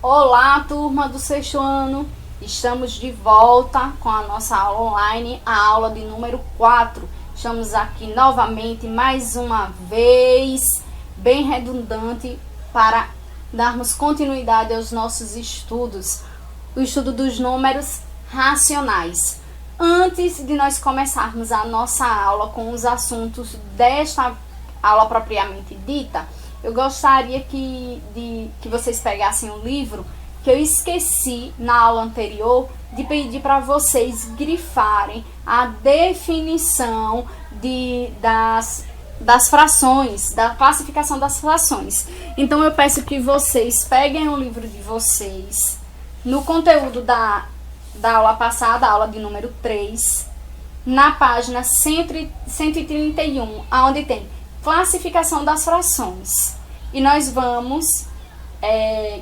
Olá, turma do sexto ano! Estamos de volta com a nossa aula online, a aula de número 4. Estamos aqui novamente, mais uma vez, bem redundante, para darmos continuidade aos nossos estudos. O estudo dos números racionais. Antes de nós começarmos a nossa aula com os assuntos desta aula propriamente dita, eu gostaria que vocês pegassem um livro que eu esqueci na aula anterior de pedir para vocês grifarem a definição das frações, da classificação das frações. Então eu peço que vocês peguem o livro de vocês, no conteúdo da aula passada, a aula de número 3, na página 131, onde tem classificação das frações. E nós vamos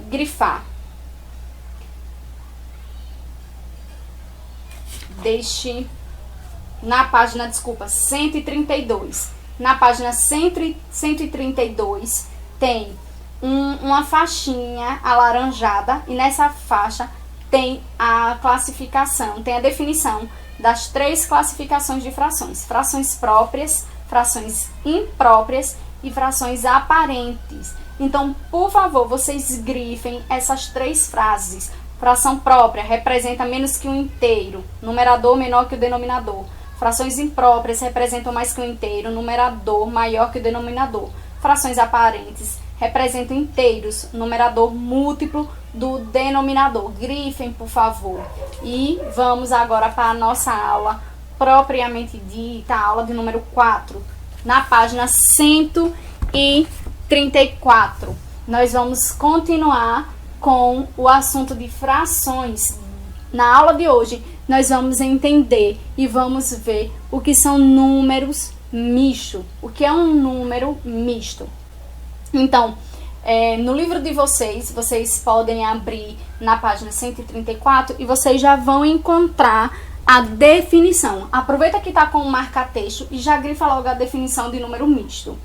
grifar. Na página, 132. Na página 132 tem uma faixinha alaranjada e nessa faixa tem a classificação, tem a definição das 3 classificações de frações. Frações próprias, frações impróprias e frações aparentes. Então, por favor, vocês grifem essas 3 frases. Fração própria representa menos que um inteiro, numerador menor que o denominador. Frações impróprias representam mais que um inteiro, numerador maior que o denominador. Frações aparentes representam inteiros, numerador múltiplo do denominador. Grifem, por favor. E vamos agora para a nossa aula propriamente dita, a aula de número 4. Na página 134. Nós vamos continuar com o assunto de frações. Na aula de hoje, nós vamos entender e vamos ver o que são números mistos. O que é um número misto? Então, no livro de vocês podem abrir na página 134 e vocês já vão encontrar a definição. Aproveita que está com o marca-texto e já grifa logo a definição de número misto.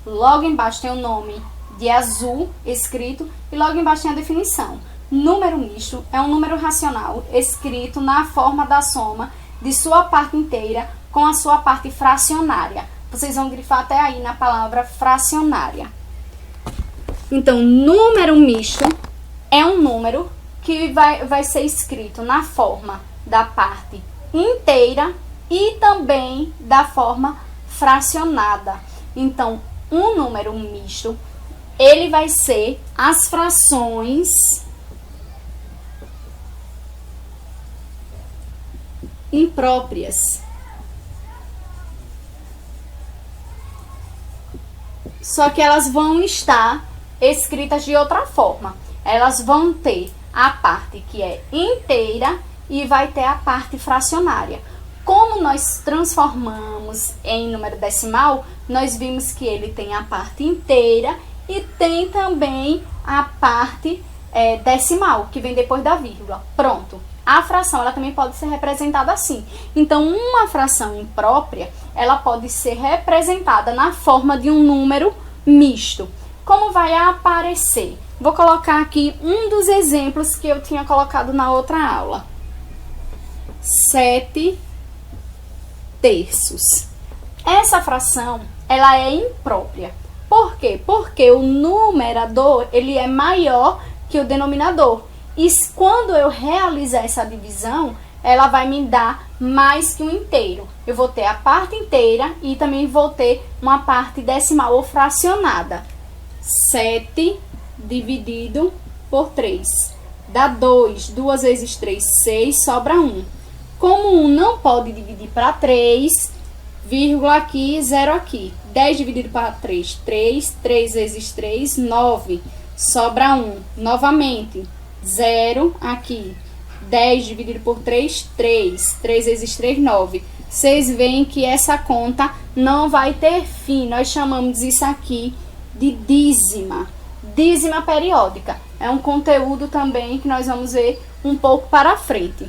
Logo embaixo tem o nome de azul escrito e logo embaixo tem a definição. Número misto é um número racional escrito na forma da soma de sua parte inteira com a sua parte fracionária. Vocês vão grifar até aí na palavra fracionária. Então, número misto é um número que vai ser escrito na forma da parte inteira e também da forma fracionada. Então, um número misto, ele vai ser as frações impróprias. Só que elas vão estar escritas de outra forma. Elas vão ter a parte que é inteira e vai ter a parte fracionária. Como nós transformamos em número decimal, nós vimos que ele tem a parte inteira e tem também a parte decimal, que vem depois da vírgula. Pronto. A fração, ela também pode ser representada assim. Então, uma fração imprópria, ela pode ser representada na forma de um número misto. Como vai aparecer? Vou colocar aqui um dos exemplos que eu tinha colocado na outra aula. 7 terços. Essa fração, ela é imprópria. Por quê? Porque o numerador, ele é maior que o denominador. E quando eu realizar essa divisão, ela vai me dar mais que um inteiro. Eu vou ter a parte inteira e também vou ter uma parte decimal ou fracionada. 7 dividido por 3. Dá 2. 2 vezes 3, 6, sobra 1. Como 1 não pode dividir para 3, vírgula aqui, 0 aqui. 10 dividido para 3, 3. 3 vezes 3, 9. Sobra 1. Novamente, 0 aqui. 10 dividido por 3, 3. 3 vezes 3, 9. Vocês veem que essa conta não vai ter fim. Nós chamamos isso aqui de dízima. Dízima periódica. É um conteúdo também que nós vamos ver um pouco para frente.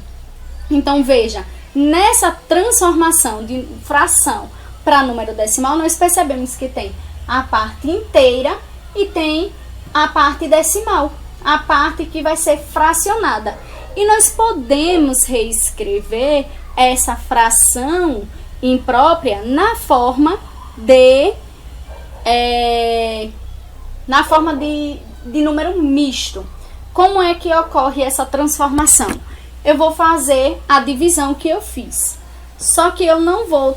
Então, veja, nessa transformação de fração para número decimal, nós percebemos que tem a parte inteira e tem a parte decimal. a parte que vai ser fracionada. E nós podemos reescrever essa fração imprópria na forma de número misto. Como é que ocorre essa transformação? Eu vou fazer a divisão que eu fiz. Só que eu não vou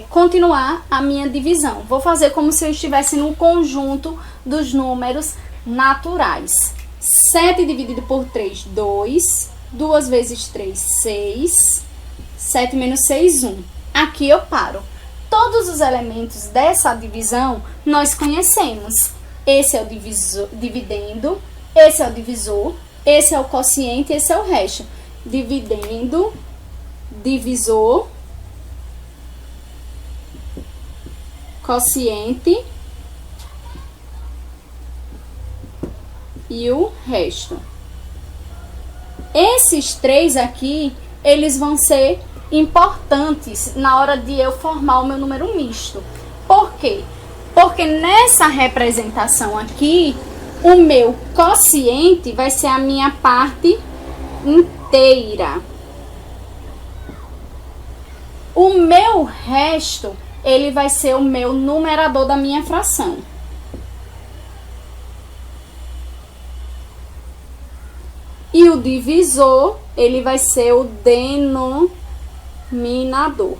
continuar a minha divisão. Vou fazer como se eu estivesse no conjunto dos números naturais. 7 dividido por 3, 2. 2 vezes 3, 6. 7 menos 6, 1. Aqui eu paro. Todos os elementos dessa divisão nós conhecemos. Esse é o dividendo, esse é o divisor, esse é o quociente, esse é o resto. Dividendo, divisor, quociente e o resto. Esses três aqui, eles vão ser importantes na hora de eu formar o meu número misto. Por quê? Porque nessa representação aqui, o meu quociente vai ser a minha parte inteira. O meu resto, ele vai ser o meu numerador da minha fração. E o divisor, ele vai ser o denominador.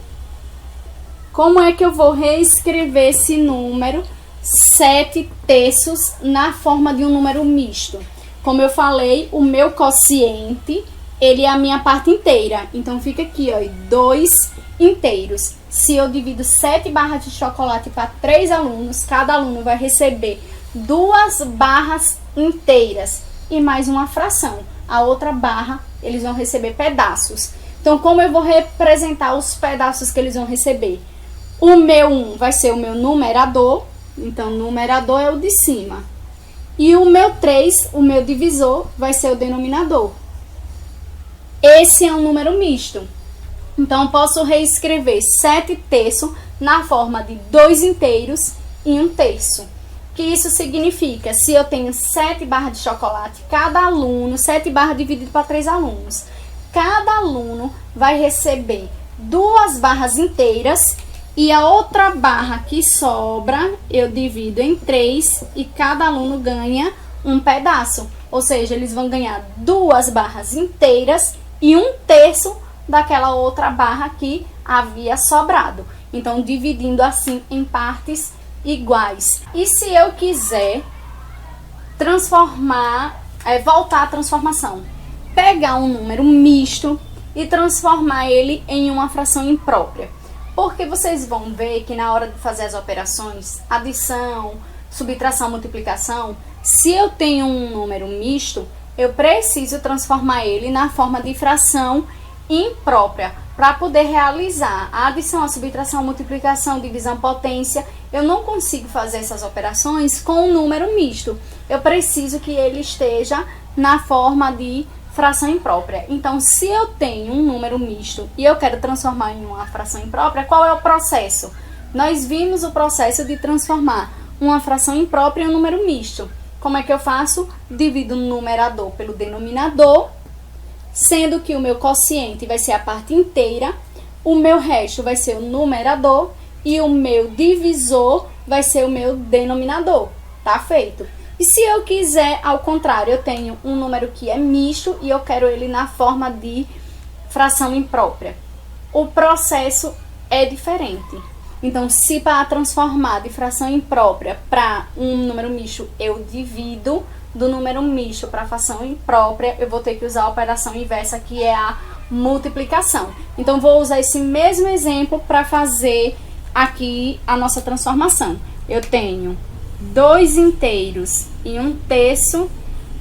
Como é que eu vou reescrever esse número 7 terços na forma de um número misto? Como eu falei, o meu quociente, ele é a minha parte inteira. Então, fica aqui, ó, 2 inteiros. Se eu divido 7 barras de chocolate para 3 alunos, cada aluno vai receber 2 barras inteiras e mais uma fração. A outra barra, eles vão receber pedaços. Então, como eu vou representar os pedaços que eles vão receber? O meu 1 vai ser o meu numerador. Então, numerador é o de cima. E o meu 3, o meu divisor, vai ser o denominador. Esse é um número misto. Então, eu posso reescrever 7 terços na forma de 2 inteiros e 1 terço. O que isso significa? Se eu tenho 7 barras de chocolate, cada aluno, 7 barras dividido para 3 alunos, cada aluno vai receber 2 barras inteiras e a outra barra que sobra, eu divido em 3 e cada aluno ganha um pedaço. Ou seja, eles vão ganhar 2 barras inteiras e 1 terço daquela outra barra que havia sobrado. Então, dividindo assim em partes iguais. E se eu quiser transformar, voltar à transformação, pegar um número misto e transformar ele em uma fração imprópria. Porque vocês vão ver que na hora de fazer as operações, adição, subtração, multiplicação, se eu tenho um número misto, eu preciso transformar ele na forma de fração imprópria para poder realizar a adição, a subtração, a multiplicação, divisão, potência. Eu não consigo fazer essas operações com um número misto. Eu preciso que ele esteja na forma de fração imprópria. Então, se eu tenho um número misto e eu quero transformar em uma fração imprópria, qual é o processo? Nós vimos o processo de transformar uma fração imprópria em um número misto. Como é que eu faço? Divido o numerador pelo denominador, sendo que o meu quociente vai ser a parte inteira, o meu resto vai ser o numerador e o meu divisor vai ser o meu denominador. Tá feito? E se eu quiser, ao contrário, eu tenho um número que é misto e eu quero ele na forma de fração imprópria. O processo é diferente. Então, se para transformar de fração imprópria para um número misto, eu divido do número misto para fração imprópria, eu vou ter que usar a operação inversa, que é a multiplicação. Então, vou usar esse mesmo exemplo para fazer aqui a nossa transformação. Eu tenho 2 inteiros e 1 terço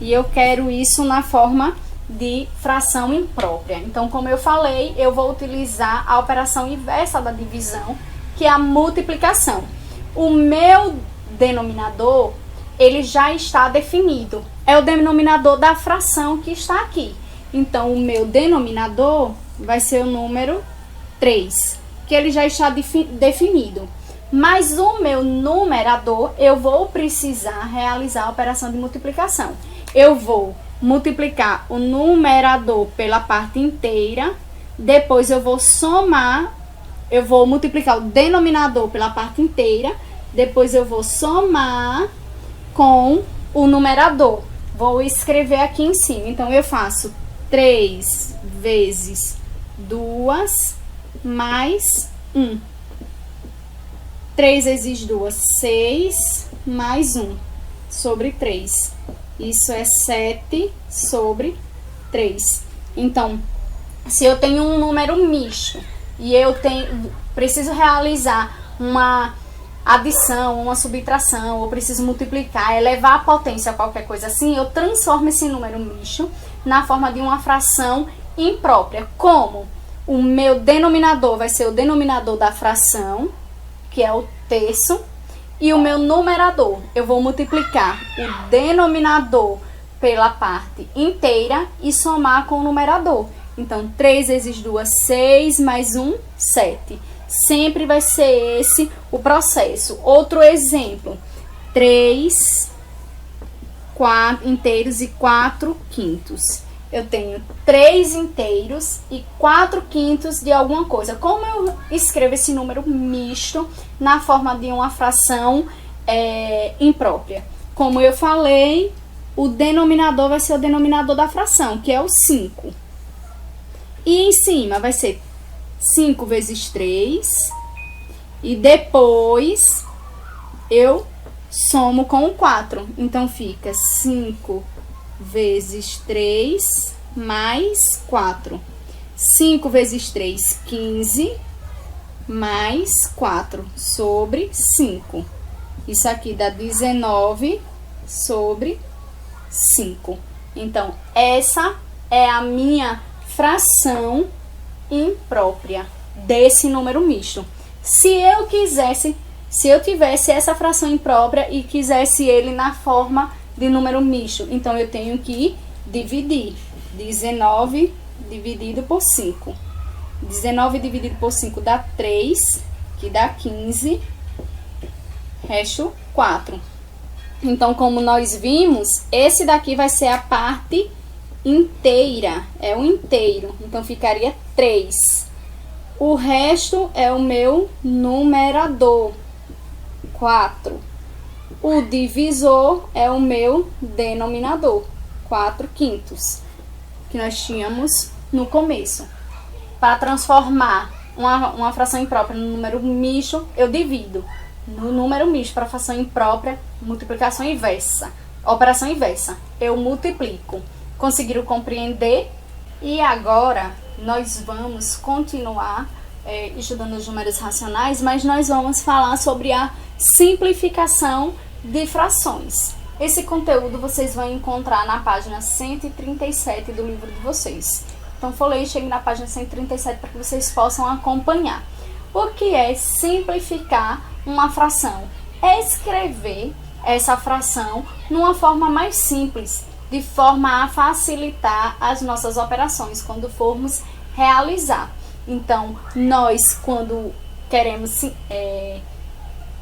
e eu quero isso na forma de fração imprópria. Então, como eu falei, eu vou utilizar a operação inversa da divisão, que é a multiplicação. O meu denominador, ele já está definido. É o denominador da fração que está aqui. Então, o meu denominador vai ser o número 3, que ele já está definido. Mas o meu numerador, eu vou precisar realizar a operação de multiplicação. eu vou multiplicar o numerador pela parte inteira, depois eu vou somar, eu vou multiplicar o denominador pela parte inteira, depois eu vou somar com o numerador. Vou escrever aqui em cima. Então, eu faço 3 vezes 2 mais 1. 3 vezes 2, 6, mais 1, sobre 3. Isso é 7 sobre 3. Então, se eu tenho um número misto e eu preciso realizar uma adição, uma subtração, ou preciso multiplicar, elevar a potência, qualquer coisa assim, eu transformo esse número misto na forma de uma fração imprópria. Como o meu denominador vai ser o denominador da fração, que é o terço, e o meu numerador, eu vou multiplicar o denominador pela parte inteira e somar com o numerador. Então, 3 vezes 2, 6, mais 1, 7. Sempre vai ser esse o processo. Outro exemplo, 3 inteiros e 4 quintos. Eu tenho 3 inteiros e 4 quintos de alguma coisa. Como eu escrevo esse número misto na forma de uma fração imprópria? Como eu falei, o denominador vai ser o denominador da fração, que é o 5. E em cima vai ser 5 vezes 3. E depois eu somo com o 4. Então, fica 5 vezes 3 mais 4. 5 vezes 3, 15, mais 4, sobre 5. Isso aqui dá 19 sobre 5. Então, essa é a minha fração imprópria desse número misto. Se eu tivesse essa fração imprópria e quisesse ele na forma de número misto, então eu tenho que dividir 19 dividido por 5. 19 dividido por 5 dá 3, que dá 15, resto 4. Então, como nós vimos, esse daqui vai ser a parte inteira, é o inteiro, então ficaria 3. O resto é o meu numerador, 4. O divisor é o meu denominador, 4 quintos, que nós tínhamos no começo. Para transformar uma fração imprópria no número misto, eu divido. No número misto para fração imprópria, multiplicação inversa, operação inversa, eu multiplico. Conseguiram compreender? E agora nós vamos continuar estudando os números racionais, mas nós vamos falar sobre a simplificação de frações. Esse conteúdo vocês vão encontrar na página 137 do livro de vocês. Então, folheie, chegue na página 137 para que vocês possam acompanhar. O que é simplificar uma fração? É escrever essa fração numa forma mais simples, de forma a facilitar as nossas operações quando formos realizar. Então, nós, quando queremos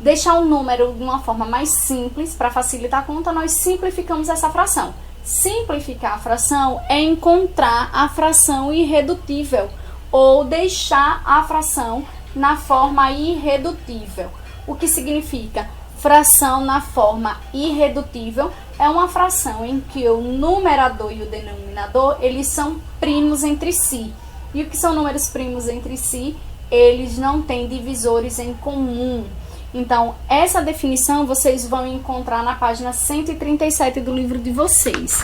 deixar um número de uma forma mais simples, para facilitar a conta, nós simplificamos essa fração. Simplificar a fração é encontrar a fração irredutível ou deixar a fração na forma irredutível. O que significa? Fração na forma irredutível é uma fração em que o numerador e o denominador, eles são primos entre si. E o que são números primos entre si? Eles não têm divisores em comum. Então, essa definição vocês vão encontrar na página 137 do livro de vocês.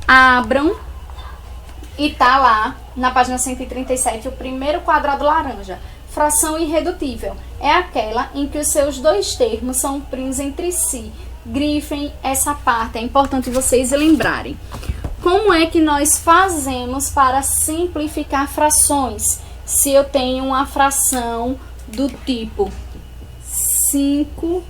Abram e tá lá na página 137 o primeiro quadrado laranja. Fração irredutível é aquela em que os seus dois termos são primos entre si. Grifem essa parte, é importante vocês lembrarem. Como é que nós fazemos para simplificar frações? Se eu tenho uma fração do tipo 5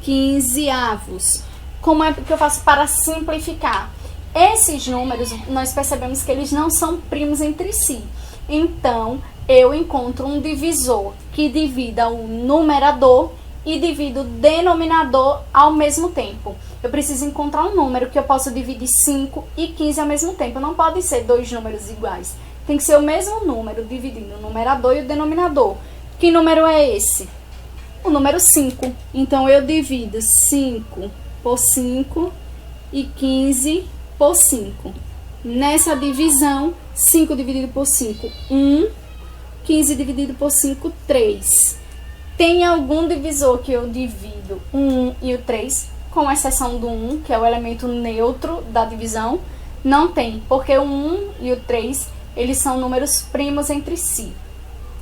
quinzeavos, como é que eu faço para simplificar? Esses números, nós percebemos que eles não são primos entre si. Então, eu encontro um divisor que divida o numerador e divido o denominador ao mesmo tempo. Eu preciso encontrar um número que eu possa dividir 5 e 15 ao mesmo tempo. Não pode ser dois números iguais. Tem que ser o mesmo número, dividindo o numerador e o denominador. Que número é esse? O número 5. Então, eu divido 5 por 5 e 15 por 5. Nessa divisão, 5 dividido por 5, 1. 15 dividido por 5, 3. Tem algum divisor que eu divido o 1 e o 3, com exceção do 1, que é o elemento neutro da divisão? Não tem, porque o 1 e o 3, eles são números primos entre si.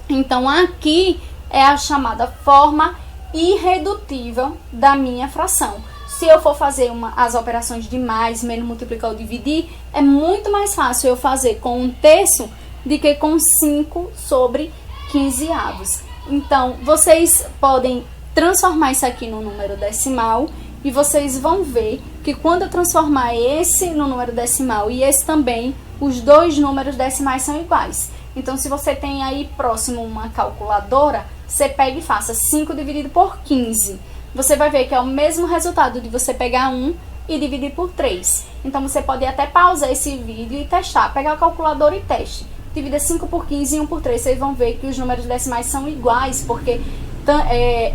Então, aqui é a chamada forma irredutível da minha fração. Se eu for fazer as operações de mais, menos, multiplicar ou dividir, é muito mais fácil eu fazer com 1/3 do que com 5 sobre 15 avos. Então, vocês podem transformar isso aqui no número decimal e vocês vão ver que quando eu transformar esse no número decimal e esse também, os dois números decimais são iguais. Então, se você tem aí próximo uma calculadora, você pega e faça 5 dividido por 15. Você vai ver que é o mesmo resultado de você pegar 1 e dividir por 3. Então, você pode até pausar esse vídeo e testar. Pegar a calculadora e teste. Divida 5 por 15 e 1 por 3. Vocês vão ver que os números decimais são iguais, porque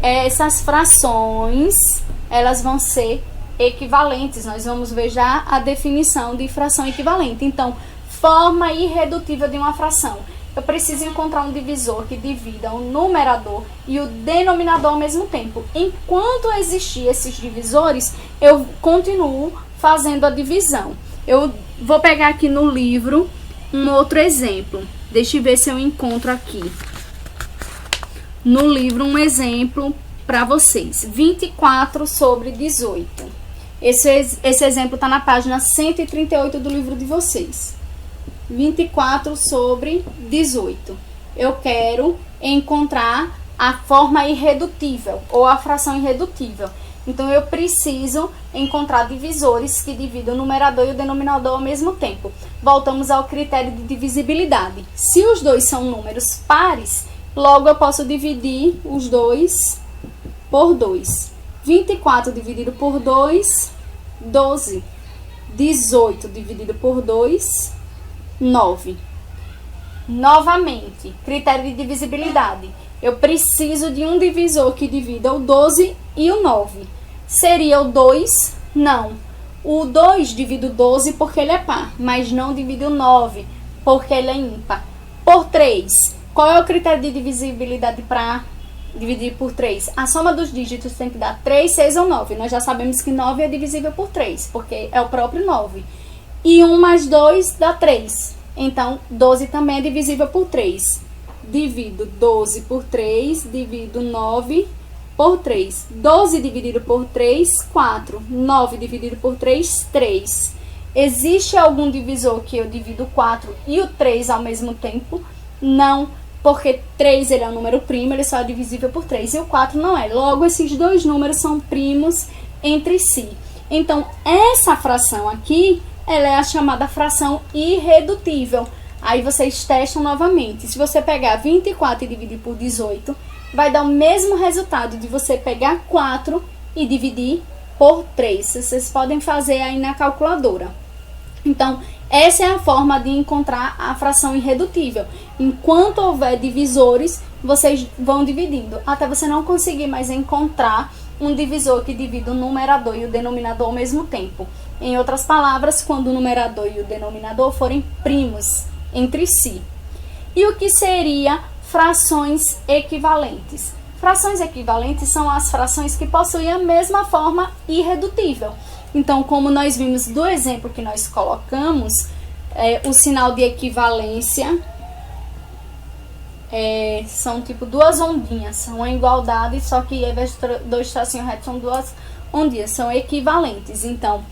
essas frações, elas vão ser equivalentes. Nós vamos ver já a definição de fração equivalente. Então, forma irredutível de uma fração. Eu preciso encontrar um divisor que divida o numerador e o denominador ao mesmo tempo. Enquanto existir esses divisores, eu continuo fazendo a divisão. Eu vou pegar aqui no livro um outro exemplo. Deixa eu ver se eu encontro aqui no livro um exemplo para vocês. 24 sobre 18. Esse exemplo está na página 138 do livro de vocês. 24 sobre 18. Eu quero encontrar a forma irredutível ou a fração irredutível. Então, eu preciso encontrar divisores que dividam o numerador e o denominador ao mesmo tempo. Voltamos ao critério de divisibilidade. Se os dois são números pares, logo eu posso dividir os dois por 2. 24 dividido por 2, 12. 18 dividido por 2, 9. Novamente, critério de divisibilidade. Eu preciso de um divisor que divida o 12 e o 9. Seria o 2? Não. O 2 divide o 12 porque ele é par, mas não divide o 9 porque ele é ímpar. Por 3. Qual é o critério de divisibilidade para dividir por 3? A soma dos dígitos tem que dar 3, 6 ou 9. Nós já sabemos que 9 é divisível por 3, porque é o próprio 9. E 1 mais 2 dá 3. Então, 12 também é divisível por 3. Divido 12 por 3, divido 9 por 3. 12 dividido por 3, 4. 9 dividido por 3, 3. Existe algum divisor que eu divido 4 e o 3 ao mesmo tempo? Não, porque 3 ele é um número primo, ele só é divisível por 3 e o 4 não é. Logo, esses dois números são primos entre si. Então, essa fração aqui, ela é a chamada fração irredutível. Aí vocês testam novamente. Se você pegar 24 e dividir por 18, vai dar o mesmo resultado de você pegar 4 e dividir por 3. Vocês podem fazer aí na calculadora. Então, essa é a forma de encontrar a fração irredutível. Enquanto houver divisores, vocês vão dividindo, até você não conseguir mais encontrar um divisor que divida o numerador e o denominador ao mesmo tempo. Em outras palavras, quando o numerador e o denominador forem primos entre si. E o que seria frações equivalentes? Frações equivalentes são as frações que possuem a mesma forma irredutível. Então, como nós vimos do exemplo que nós colocamos, o sinal de equivalência são tipo duas ondinhas, são uma igualdade, só que ao invés de dois tracinhos retos são duas ondinhas, são equivalentes. Então,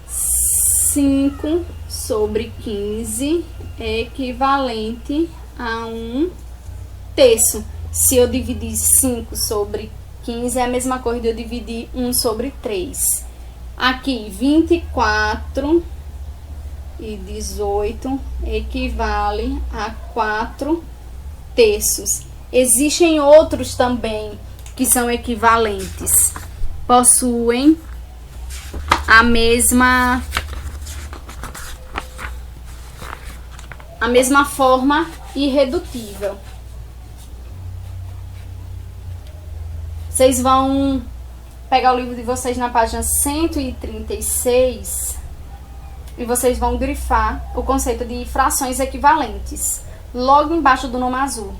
5 sobre 15 é equivalente a 1/3. Se eu dividir 5 sobre 15, é a mesma coisa de eu dividir 1 sobre 3. Aqui, 24 e 18 equivale a 4/3. Existem outros também que são equivalentes possuem a mesma forma irredutível. Vocês vão pegar o livro de vocês na página 136 e vocês vão grifar o conceito de frações equivalentes, logo embaixo do nome azul.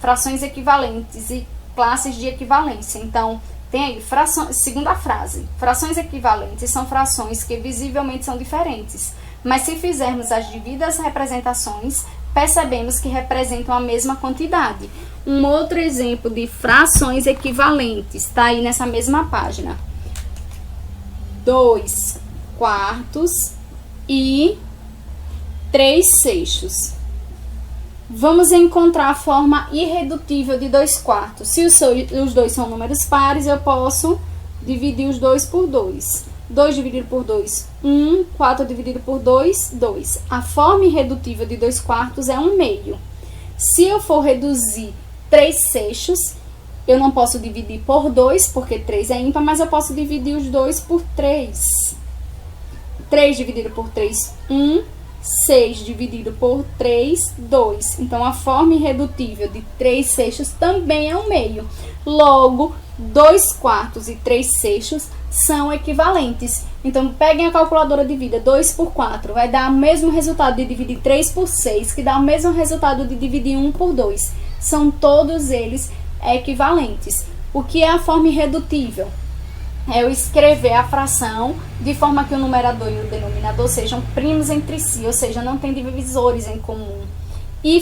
Frações equivalentes e classes de equivalência. Então, tem aí, segunda frase. Frações equivalentes são frações que visivelmente são diferentes, mas se fizermos as devidas representações, percebemos que representam a mesma quantidade. Um outro exemplo de frações equivalentes está aí nessa mesma página. 2 quartos e 3/6. Vamos encontrar a forma irredutível de 2 quartos. Se os dois são números pares, eu posso dividir os 2 por 2. 2 dividido por 2, 1. 4 dividido por 2, 2. A forma irredutível de 2 quartos é 1/2. Se eu for reduzir 3/6, eu não posso dividir por 2, porque 3 é ímpar, mas eu posso dividir os 2 por 3. 3 dividido por 3, 1. 6 dividido por 3, 2. Então, a forma irredutível de 3/6 também é 1/2. Logo, 2 quartos e 3/6 são equivalentes. Então, peguem a calculadora de vida. 2 por 4 vai dar o mesmo resultado de dividir 3 por 6, que dá o mesmo resultado de dividir 1 por 2. São todos eles equivalentes. O que é a forma irredutível? É eu escrever a fração de forma que o numerador e o denominador sejam primos entre si, ou seja, não tem divisores em comum. E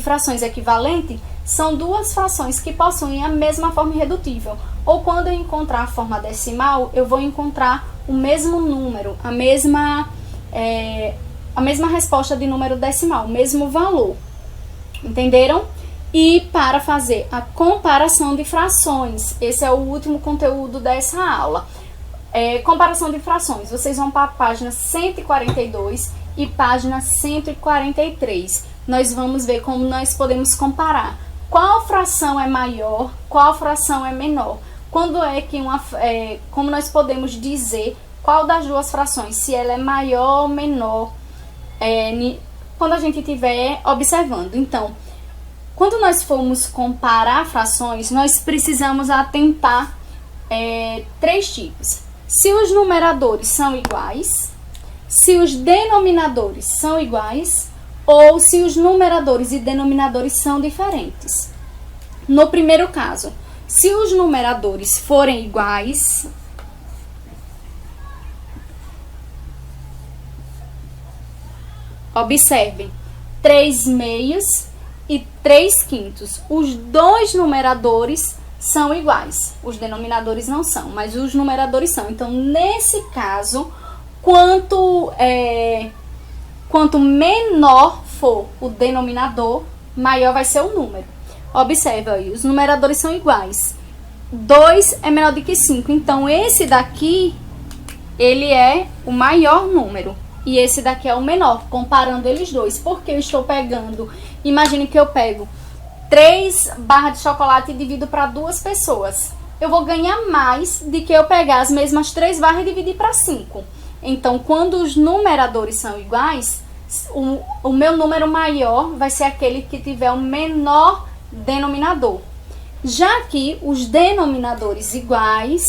frações equivalentes são duas frações que possuem a mesma forma irredutível. Ou quando eu encontrar a forma decimal, eu vou encontrar o mesmo número, a mesma resposta de número decimal, o mesmo valor. Entenderam? E para fazer a comparação de frações, esse é o último conteúdo dessa aula. Comparação de frações, vocês vão para a página 142 e página 143. Nós vamos ver como nós podemos comparar. Qual fração é maior, qual fração é menor. Como nós podemos dizer qual das duas frações, se ela é maior ou menor, quando a gente estiver observando. Então, quando nós formos comparar frações, nós precisamos atentar 3 tipos. Se os numeradores são iguais, se os denominadores são iguais, ou se os numeradores e denominadores são diferentes. No primeiro caso, se os numeradores forem iguais, observem, 3/6 e 3/5. Os dois numeradores são iguais. Os denominadores não são, mas os numeradores são. Então, nesse caso, quanto menor for o denominador, maior vai ser o número. Observe aí, os numeradores são iguais. 2 é menor do que 5. Então, esse daqui, ele é o maior número. E esse daqui é o menor, comparando eles dois. Porque eu estou pegando... Imagine que eu pego 3 barras de chocolate e divido para 2 pessoas. Eu vou ganhar mais do que eu pegar as mesmas 3 barras e dividir para 5. Então, quando os numeradores são iguais, o meu número maior vai ser aquele que tiver o menor denominador. Já que os denominadores iguais,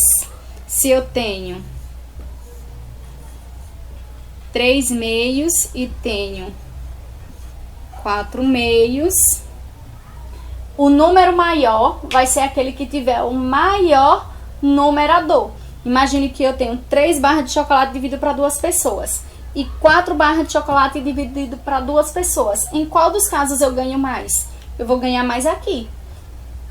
se eu tenho 3/2 e tenho 4/2, o número maior vai ser aquele que tiver o maior numerador. Imagine que eu tenho 3 barras de chocolate dividido para 2 pessoas e 4 barras de chocolate dividido para 2 pessoas. Em qual dos casos eu ganho mais? Eu vou ganhar mais aqui,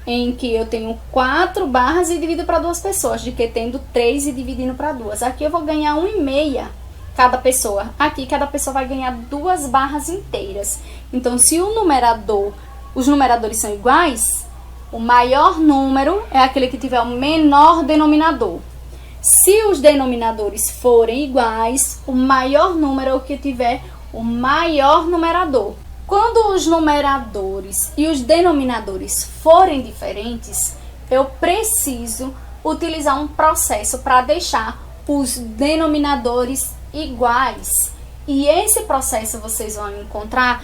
em que eu tenho 4 barras e divido para 2 pessoas, de que tendo 3 e dividindo para 2. Aqui eu vou ganhar 1,5 cada pessoa. Aqui cada pessoa vai ganhar 2 barras inteiras. Então, se os numeradores são iguais, o maior número é aquele que tiver o menor denominador. Se os denominadores forem iguais, o maior número é o que tiver o maior numerador. Quando os numeradores e os denominadores forem diferentes, eu preciso utilizar um processo para deixar os denominadores iguais. E esse processo vocês vão encontrar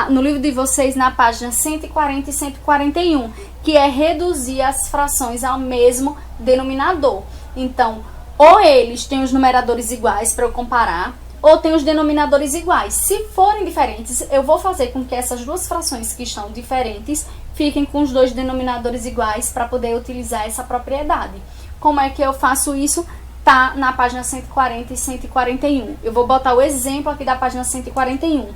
no livro de vocês na página 140 e 141, que é reduzir as frações ao mesmo denominador. Então, ou eles têm os numeradores iguais para eu comparar, ou tem os denominadores iguais. Se forem diferentes, eu vou fazer com que essas duas frações que estão diferentes fiquem com os dois denominadores iguais para poder utilizar essa propriedade. Como é que eu faço isso? Tá na página 140 e 141. Eu vou botar o exemplo aqui da página 141.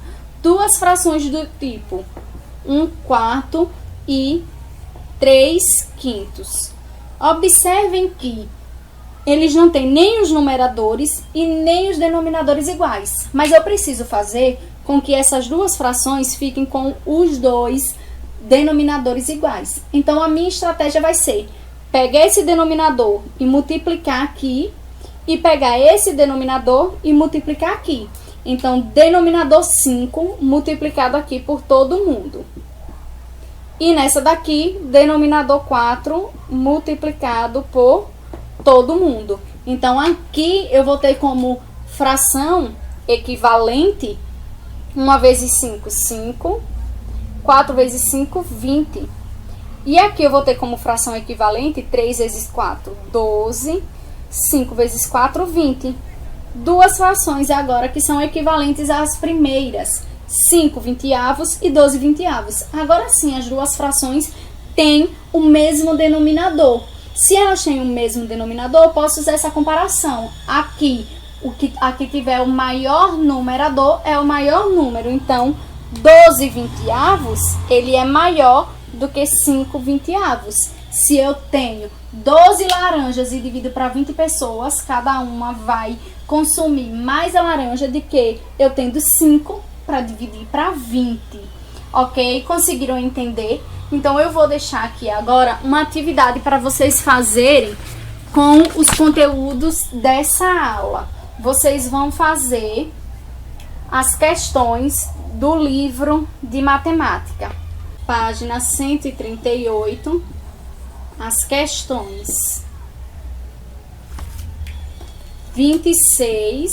Duas frações do tipo 1/4 e 3/5. Observem que eles não têm nem os numeradores e nem os denominadores iguais. Mas eu preciso fazer com que essas duas frações fiquem com os dois denominadores iguais. Então, a minha estratégia vai ser pegar esse denominador e multiplicar aqui, e pegar esse denominador e multiplicar aqui. Então, denominador 5 multiplicado aqui por todo mundo. E nessa daqui, denominador 4 multiplicado por todo mundo. Então, aqui eu vou ter como fração equivalente 1 vezes 5, 5. 4 vezes 5, 20. E aqui eu vou ter como fração equivalente 3 vezes 4, 12. 5 vezes 4, 20. Duas frações agora que são equivalentes às primeiras. 5 vinteavos e 12 vinteavos. Agora sim, as duas frações têm o mesmo denominador. Se elas têm o mesmo denominador, eu posso usar essa comparação. Aqui, aqui tiver o maior numerador é o maior número. Então, 12 vinteavos, ele é maior do que 5 vinteavos. Se eu tenho 12 laranjas e divido para 20 pessoas, cada uma vai consumir mais a laranja do que eu tendo 5 para dividir para 20. Ok? Conseguiram entender? Então, eu vou deixar aqui agora uma atividade para vocês fazerem com os conteúdos dessa aula. Vocês vão fazer as questões do livro de matemática. Página 138, as questões 26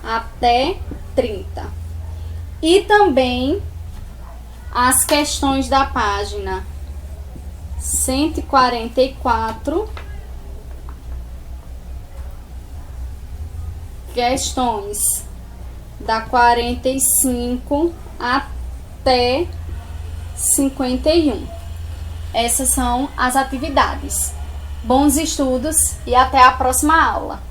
até 30. E também as questões da página 144, questões da 45 até 51. Essas são as atividades. Bons estudos e até a próxima aula.